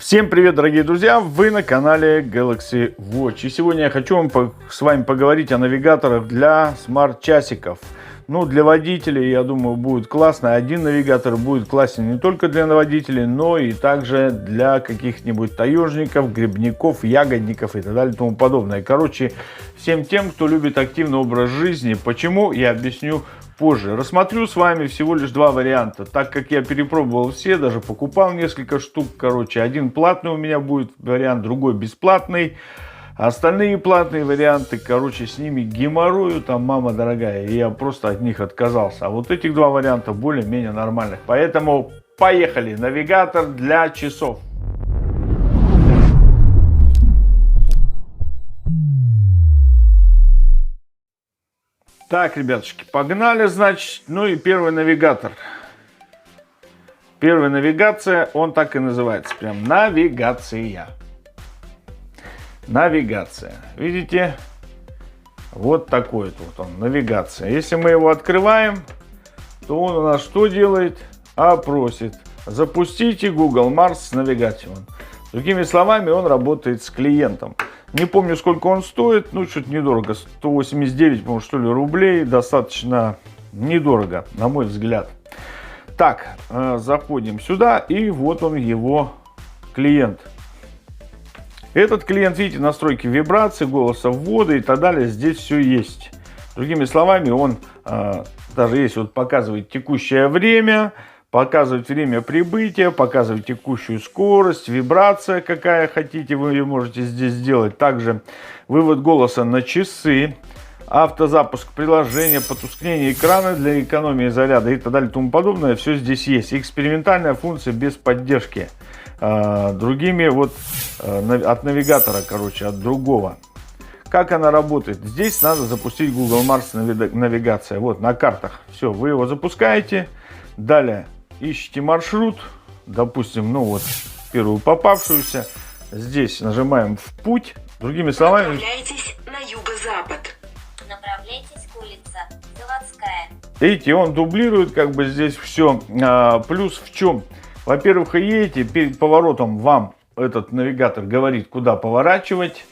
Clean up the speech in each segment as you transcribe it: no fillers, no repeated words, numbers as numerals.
Всем привет, дорогие друзья! Вы на канале Galaxy Watch. И сегодня я хочу с вами поговорить о навигаторах для смарт-часиков. Ну, для водителей, я думаю, будет классно. Один навигатор будет классен не только для водителей, но и также для каких-нибудь таежников, грибников, ягодников и так далее и тому подобное. Короче, всем тем, кто любит активный образ жизни. Почему, я объясню позже. Рассмотрю с вами всего лишь два варианта, так как я перепробовал все, даже покупал несколько штук. Короче, один платный у меня будет вариант, другой бесплатный. Остальные платные варианты, короче, с ними геморрою, там, мама дорогая, и я просто от них отказался. А вот этих два варианта более-менее нормальных. Поэтому поехали. Навигатор для часов. Так, ребятушки, погнали, значит. Ну и первый навигатор. Первая навигация, он так и называется, прям навигация. Навигация. Видите? Вот такой вот он, навигация. Если мы его открываем, то он у нас что делает? А просит: запустите Google Maps Navigation. Другими словами, он работает с клиентом. Не помню, сколько он стоит, ну, чуть недорого, 189, может, что ли, рублей, достаточно недорого, на мой взгляд. Так, заходим сюда, и вот он, его клиент. Этот клиент, видите, настройки вибрации, голоса ввода и так далее, здесь все есть. Другими словами, он даже если вот показывает текущее время, показывает время прибытия, показывает текущую скорость, вибрация какая хотите, вы ее можете здесь сделать. Также вывод голоса на часы, автозапуск приложения, потускнение экрана для экономии заряда и так далее и тому подобное. Все здесь есть. Экспериментальная функция без поддержки другими, вот от навигатора, короче, от другого. Как она работает? Здесь надо запустить Google Maps навигация. Вот на картах. Все, вы его запускаете. Далее ищите маршрут. Допустим, ну вот первую попавшуюся. Здесь нажимаем в путь. Другими словами. Направляйтесь на юго-запад. Направляйтесь к улице Заводская. Видите, он дублирует как бы здесь все. Плюс в чем? Во-первых, вы едете, перед поворотом вам этот навигатор говорит, куда поворачивать,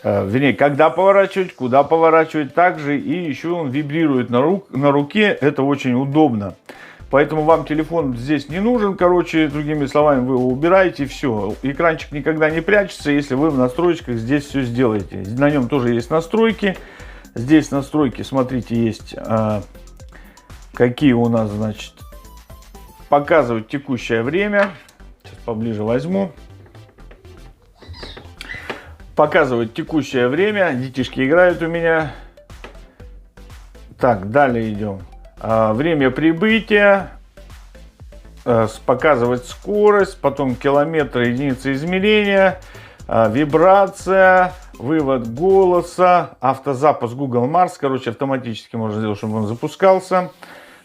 вернее, когда поворачивать, куда поворачивать. Также и еще он вибрирует на руке, это очень удобно. Поэтому вам телефон здесь не нужен, короче, другими словами, вы его убираете, все. Экранчик никогда не прячется, если вы в настройках здесь все сделаете. На нем тоже есть настройки. Здесь настройки, смотрите, есть какие у нас, значит, показывать текущее время. Сейчас поближе возьму. Показывать текущее время. Детишки играют у меня. Так, далее идем. Время прибытия. Показывать скорость. Потом километры, единицы измерения. Вибрация. Вывод голоса. Автозапуск Google Maps. Короче, автоматически можно сделать, чтобы он запускался.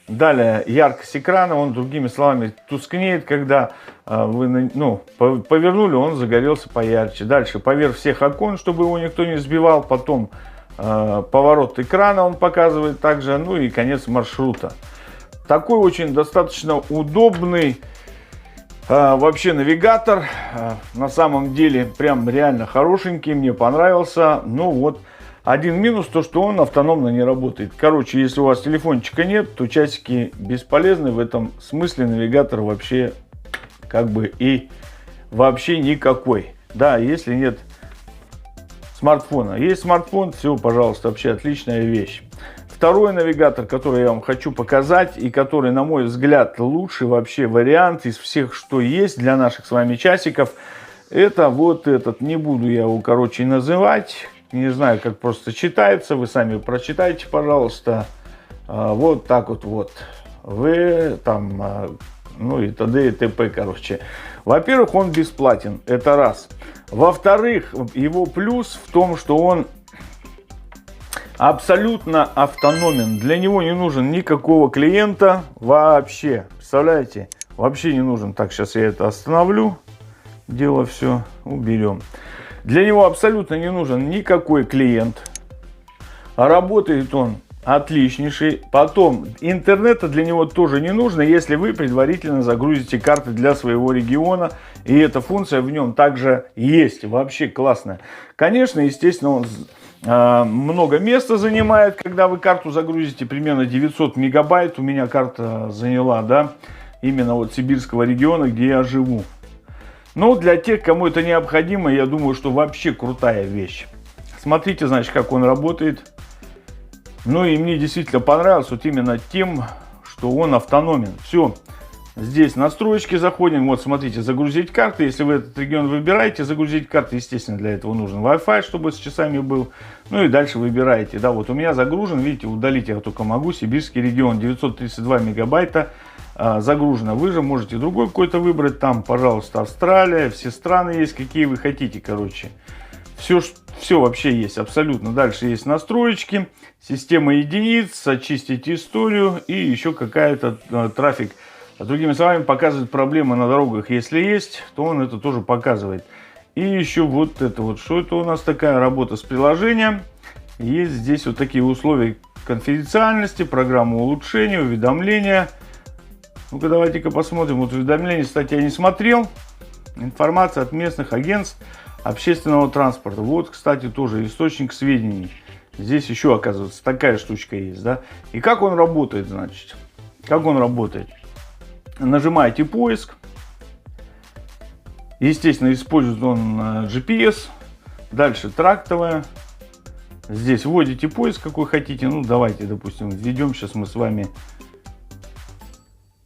Далее яркость экрана, он, другими словами, тускнеет, когда вы повернули, он загорелся поярче. Дальше поверх всех окон, чтобы его никто не сбивал. Потом поворот экрана он показывает также, ну и конец маршрута. Такой очень достаточно удобный вообще навигатор. На самом деле прям реально хорошенький, мне понравился. Ну вот. Один минус, то что он автономно не работает. Короче, если у вас телефончика нет, то часики бесполезны. В этом смысле навигатор вообще как бы и вообще никакой. Да, если нет смартфона. Есть смартфон, все, пожалуйста, вообще отличная вещь. Второй навигатор, который я вам хочу показать и который, на мой взгляд, лучший вообще вариант из всех, что есть для наших с вами часиков, это вот этот. Не буду я его, короче, называть. Не знаю, как просто читается. Вы сами прочитайте, пожалуйста. Вот так вот. Вы там, ну и т.д. и т.п. Короче. Во-первых, он бесплатен. Это раз. Во-вторых, его плюс в том, что он абсолютно автономен. Для него не нужен никакого клиента вообще. Представляете? Вообще не нужен. Так, сейчас я это остановлю. Дело все уберем. Для него абсолютно не нужен никакой клиент. Работает он Отличнейший. Потом, интернета для него тоже не нужно, если вы предварительно загрузите карты для своего региона. И эта функция в нем также есть. Вообще классная. Конечно, естественно, он много места занимает, когда вы карту загрузите. Примерно 900 мегабайт у меня карта заняла, да, именно вот сибирского региона, где я живу. Но для тех, кому это необходимо, я думаю, что вообще крутая вещь. Смотрите, значит, как он работает. Ну и мне действительно понравилось вот именно тем, что он автономен. Все, здесь настройки заходим. Вот смотрите, загрузить карты. Если вы этот регион выбираете, загрузить карты, естественно, для этого нужен Wi-Fi, чтобы с часами был. Ну и дальше выбираете. Да, вот у меня загружен, видите, удалить я только могу. Сибирский регион, 932 мегабайта загружено. Вы же можете другой какой-то выбрать. Там, пожалуйста, Австралия, все страны есть, какие вы хотите, короче. Все вообще есть абсолютно. Дальше есть настроечки, система единиц, очистить историю и еще какая-то трафик. Другими словами, показывает проблемы на дорогах. Если есть, то он это тоже показывает. И еще вот это вот, что это у нас такая работа с приложением. Есть здесь вот такие условия конфиденциальности, программа улучшения, уведомления. Ну-ка, давайте-ка посмотрим. Вот уведомления, кстати, я не смотрел. Информация от местных агентств общественного транспорта. Вот, кстати, тоже источник сведений. Здесь еще, оказывается, такая штучка есть, да. И как он работает, значит? Как он работает? Нажимаете поиск. Естественно, использует он GPS. Дальше трактовая. Здесь вводите поиск, какой хотите. Ну, давайте, допустим, введем. Сейчас мы с вами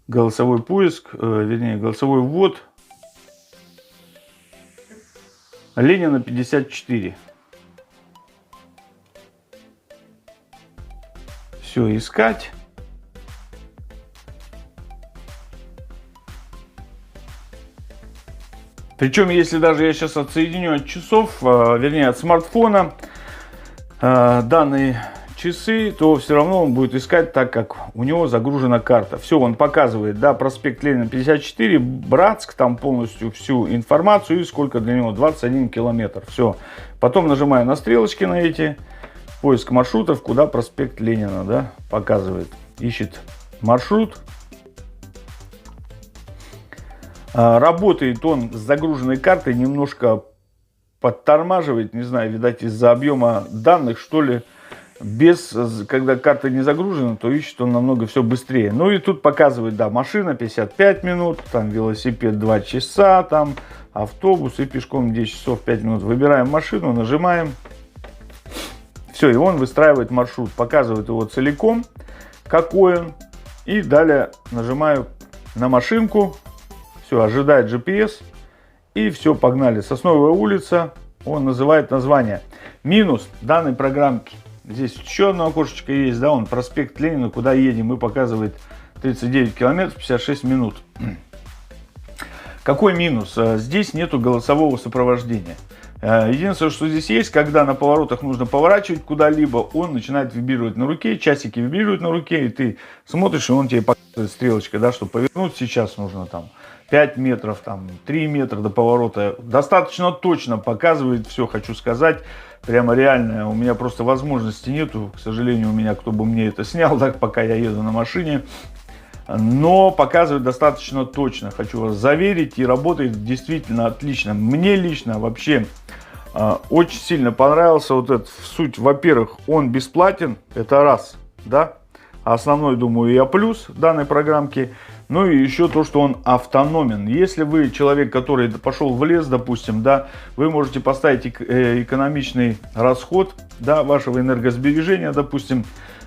голосовой поиск, вернее, голосовой ввод. Ленина 54. Все, искать. Причем, если даже я сейчас отсоединю от часов, вернее, от смартфона данные часы, то все равно он будет искать, так как у него загружена карта. Все, он показывает, да, проспект Ленина 54, Братск, там полностью всю информацию и сколько для него, 21 километр. Все. Потом нажимаю на стрелочки на эти, поиск маршрутов, куда проспект Ленина, да, показывает. Ищет маршрут. Работает он с загруженной картой, немножко подтормаживает, не знаю, видать, из-за объема данных, что ли. Когда карта не загружена, то ищет он намного все быстрее. Ну и тут показывает, да, машина 55 минут, там велосипед 2 часа, там автобус и пешком 10 часов 5 минут. Выбираем машину, нажимаем. Все, и он выстраивает маршрут, показывает его целиком, какой он. И далее нажимаю на машинку. Все, ожидает GPS. И все, погнали. Сосновая улица. Он называет название. Минус данной программки. Здесь еще одно окошечко есть, да, он проспект Ленина, куда едем, и показывает 39 километров 56 минут. Какой минус? Здесь нету голосового сопровождения. Единственное, что здесь есть, когда на поворотах нужно поворачивать куда-либо, он начинает вибрировать на руке, часики вибрируют на руке, и ты смотришь, и он тебе показывает стрелочкой, да, что повернуть сейчас нужно там 5 метров, там 3 метра до поворота. Достаточно точно показывает все, хочу сказать. Прямо реально, у меня просто возможности нету, к сожалению, у меня кто бы мне это снял, так, пока я еду на машине. Но показывает достаточно точно, хочу вас заверить, и работает действительно отлично. Мне лично вообще очень сильно понравился вот этот суть. Во-первых, он бесплатен, это раз, да, основной, думаю, я плюс данной программки. Ну и еще то, что он автономен. Если вы человек, который пошел в лес, допустим, да, вы можете поставить экономичный расход, да, вашего энергосбережения, допустим,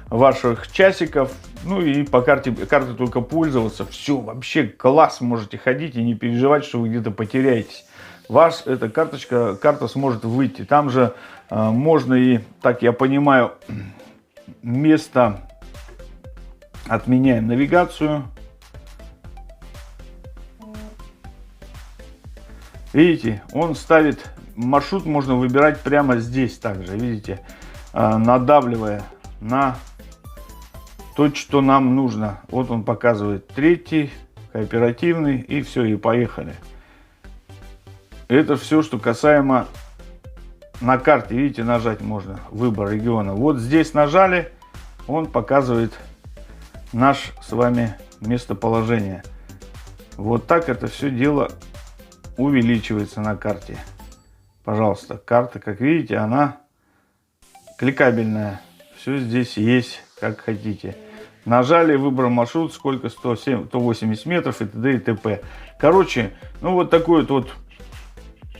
ваших часиков, ну и по картой только пользоваться. Все, вообще класс, можете ходить и не переживать, что вы где-то потеряетесь. Эта карта сможет выйти. Там же можно и, так я понимаю, место отменяем навигацию. Видите, он ставит маршрут, можно выбирать прямо здесь также, видите, надавливая на то, что нам нужно. Вот он показывает третий, кооперативный, и все, и поехали. Это все, что касаемо на карте, видите, нажать можно, выбор региона. Вот здесь нажали, он показывает наш с вами местоположение. Вот так это все дело увеличивается на карте. Пожалуйста, карта, как видите, она кликабельная. Все здесь есть, как хотите. Нажали, выбрал маршрут, сколько, 180 метров и т.д. и т.п. Короче, ну вот такой вот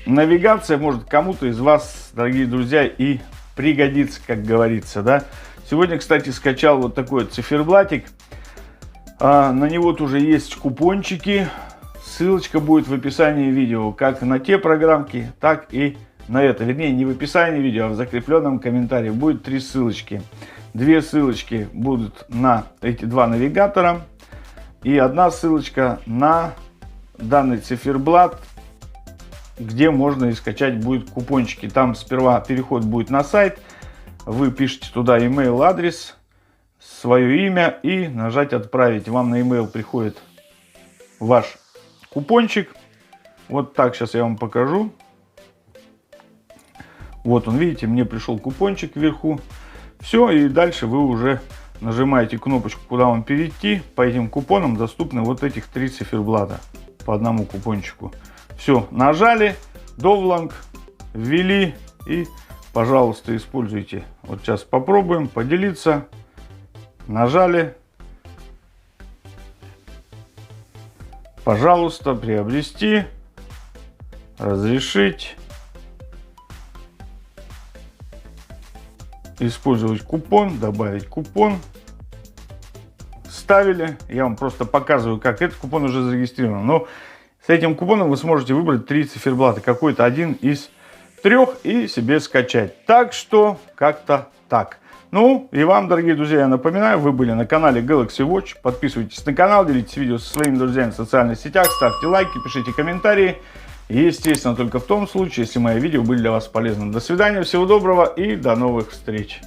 навигация может кому-то из вас, дорогие друзья, и пригодится, как говорится, да. Сегодня, кстати, скачал вот такой циферблатик. На него тоже есть купончики. Ссылочка будет в описании видео, как на те программки, так и на это. Вернее, не в описании видео, а в закрепленном комментарии. Будет 3 ссылочки. 2 ссылочки будут на эти 2 навигатора. И 1 ссылочка на данный циферблат, где можно и скачать будет купончики. Там сперва переход будет на сайт. Вы пишете туда email адрес, свое имя и нажать отправить. Вам на email приходит ваш купончик. Вот так сейчас я вам покажу. Вот он, видите, мне пришел купончик вверху. Все, и дальше вы уже нажимаете кнопочку, куда вам перейти. По этим купонам доступны вот этих 3 циферблата по 1 купончику. Все, нажали, довланг, ввели и, пожалуйста, используйте. Вот сейчас попробуем поделиться. Нажали. Пожалуйста, приобрести, разрешить, использовать купон, добавить купон. Ставили. Я вам просто показываю, как этот купон уже зарегистрирован. Но с этим купоном вы сможете выбрать 3 циферблата. Какой-то один из 3 и себе скачать. Так что как-то так. Ну и вам, дорогие друзья, я напоминаю, вы были на канале Galaxy Watch. Подписывайтесь на канал, делитесь видео со своими друзьями в социальных сетях, ставьте лайки, пишите комментарии. И, естественно, только в том случае, если мои видео были для вас полезны. До свидания, всего доброго и до новых встреч.